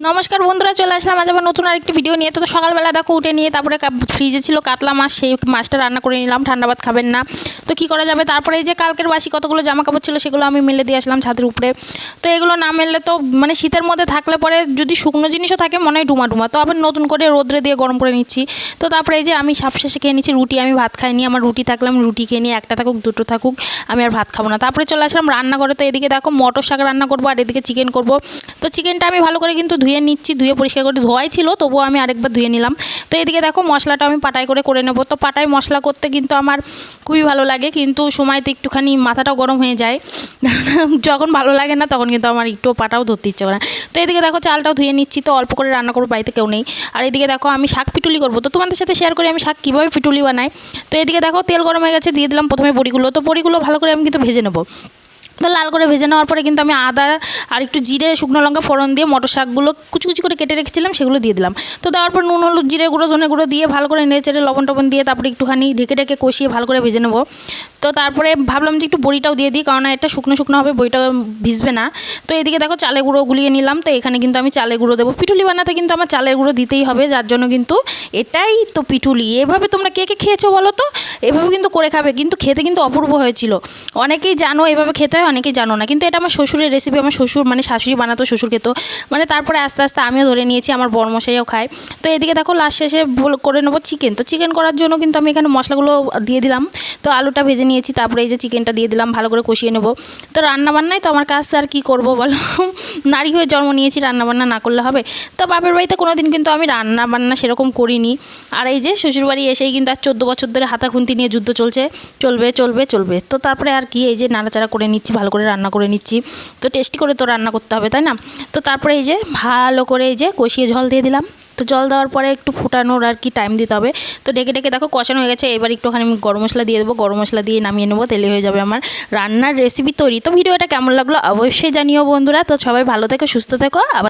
নমস্কার বন্ধুরা, চলে আসলাম আজ আবার নতুন আরেকটি ভিডিও নিয়ে। তো সকালবেলা দেখো উঠে নিয়ে তারপরে ফ্রিজে ছিল কাতলা মাছ, সেই মাছটা রান্না করে নিলাম। ঠান্ডা ভাত খাবেন না তো কী করা যাবে। তারপরে এই যে কালকের বাসি কতগুলো জামা কাপড় ছিল সেগুলো আমি মেলে দিয়ে আসলাম ছাদের উপরে। তো এগুলো না মেললে তো মানে শীতের মধ্যে থাকলে পরে যদি শুকনো জিনিসও থাকে মনে হয় ডুমা ডুমা, তো আবার নতুন করে রোদ্রে দিয়ে গরম করে নিচ্ছি। তো তারপরে এই যে আমি সবশেষে খেয়ে নিচ্ছি রুটি। আমি ভাত খাইনি, আমার রুটি থাকলে আমি রুটি খেয়ে নিই, একটা থাকুক দুটো থাকুক, আমি আর ভাত খাবো না। তারপরে চলে আসলাম রান্নাঘরে। তো এদিকে দেখো মটর শাক রান্না করবো আর এদিকে চিকেন করবো। তো চিকেনটা আমি ভালো করে কিন্তু ধুয়ে নিচ্ছি, ধুয়ে পরিষ্কার করে ধোয়াই ছিল তবুও আমি আরেকবার ধুয়ে নিলাম। তো এদিকে দেখো মশলাটা আমি পাটাই করে নেবো। তো পাটায় মশলা করতে কিন্তু আমার খুবই ভালো লাগে, কিন্তু সময়তে একটুখানি মাথাটাও গরম হয়ে যায়। যখন ভালো লাগে না তখন কিন্তু আমার একটু পাটাও ধরতে ইচ্ছে করে না। তো এদিকে দেখো চালটাও ধুয়ে নিচ্ছি, তো অল্প করে রান্না করবো, বাড়িতে কেউ নেই। আর এদিকে দেখো আমি শাক পিটুলি করবো, তো তোমাদের সাথে শেয়ার করি আমি শাক কীভাবে পিটুলি বানাই। তো এদিকে দেখো তেল গরম হয়ে গেছে, দিয়ে দিলাম প্রথমে বড়িগুলো। তো বড়িগুলো ভালো করে আমি কিন্তু ভেজে নেবো। তো লাল করে ভেজে নেওয়ার পরে কিন্তু আমি আদা আর একটু জিরে শুকনো লঙ্কা ফোড়ন দিয়ে মটর শাকগুলো কুচি কুচি করে কেটে রেখেছিলাম সেগুলো দিয়ে দিলাম। তো দেওয়ার পর নুন হলুদ জিরে গুঁড়ো ধনে গুঁড়ো দিয়ে ভালো করে নেড়ে লবণ টবণ দিয়ে তারপরে একটুখানি ঢেকে কষিয়ে ভালো করে ভেজে নেবো। তো তারপরে ভাবলাম যে একটু বড়িটাও দিয়ে দিই, কারণ এটা শুকনো শুকনো হবে, বড়িটা ভিজবে না। তো এদিকে দেখো চালের গুঁড়ো গুলিয়ে নিলাম। তো এখানে কিন্তু আমি চালের গুঁড়ো দেবো। পিঠুলি বানাতে কিন্তু আমার চালের গুঁড়ো দিতেই হবে, যার জন্য কিন্তু এটাই তো পিঠুলি। এভাবে তোমরা কে কে খেয়েছো বলো তো? এভাবে কিন্তু করে খাবে, কিন্তু খেতে কিন্তু অপূর্ব হয়েছিল। অনেকেই জানো এভাবে খেতে হয়, অনেকেই জানো না, কিন্তু এটা আমার শ্বশুরের রেসিপি। আমার শ্বশুর মানে শাশুড়ি বানাতো, শ্বশুর খেতো, মানে তারপরে আস্তে আস্তে আমিও ধরে নিয়েছি, আমার বড়মশাইও খায়। তো এদিকে দেখো লাস্ট শেষে করে নেবো চিকেন। তো চিকেন করার জন্য কিন্তু আমি এখানে মশলাগুলো দিয়ে দিলাম। তো আলুটা ভেজে নিয়েছি, তারপরে এই যে চিকেনটা দিয়ে দিলাম, ভালো করে কষিয়ে নেবো। তো রান্নাবান্নায় তো আমার কাজ আর কী করবো বলো, নারী হয়ে জন্ম নিয়েছি, রান্নাবান্না না করলে হবে? তো বাপের বাড়িতে কোনো দিন কিন্তু আমি রান্নাবান্না সেরকম করিনি। আর এই যে শ্বশুরবাড়ি এসেই কিন্তু আর 14 বছর ধরে হাতাখুন্তি নিয়ে যুদ্ধ চলছে, চলবে চলবে চলবে। তো তারপরে আর কি, এই যে নাড়াচাড়া করে নিচ্ছি, ভালো করে রান্না করে নিচ্ছি। তো টেস্টি করে তো রান্না করতে হবে, তাই না? তো তারপরে এই যে ভালো করে এই যে কষিয়ে জল দিয়ে দিলাম। তো জল দেওয়ার পরে একটু ফুটানোর আর কি টাইম দিতে হবে। তো ডেকে দেখো কষানো হয়ে গেছে। এবার একটুখানি আমি গরম মশলা দিয়ে দেবো, গরম মশলা দিয়ে নামিয়ে নেবো, তেলে হয়ে যাবে আমার রান্নার রেসিপি তৈরি। তো ভিডিওটা কেমন লাগলো অবশ্যই জানিও বন্ধুরা। তো সবাই ভালো থেকো, সুস্থ থেকো। আবার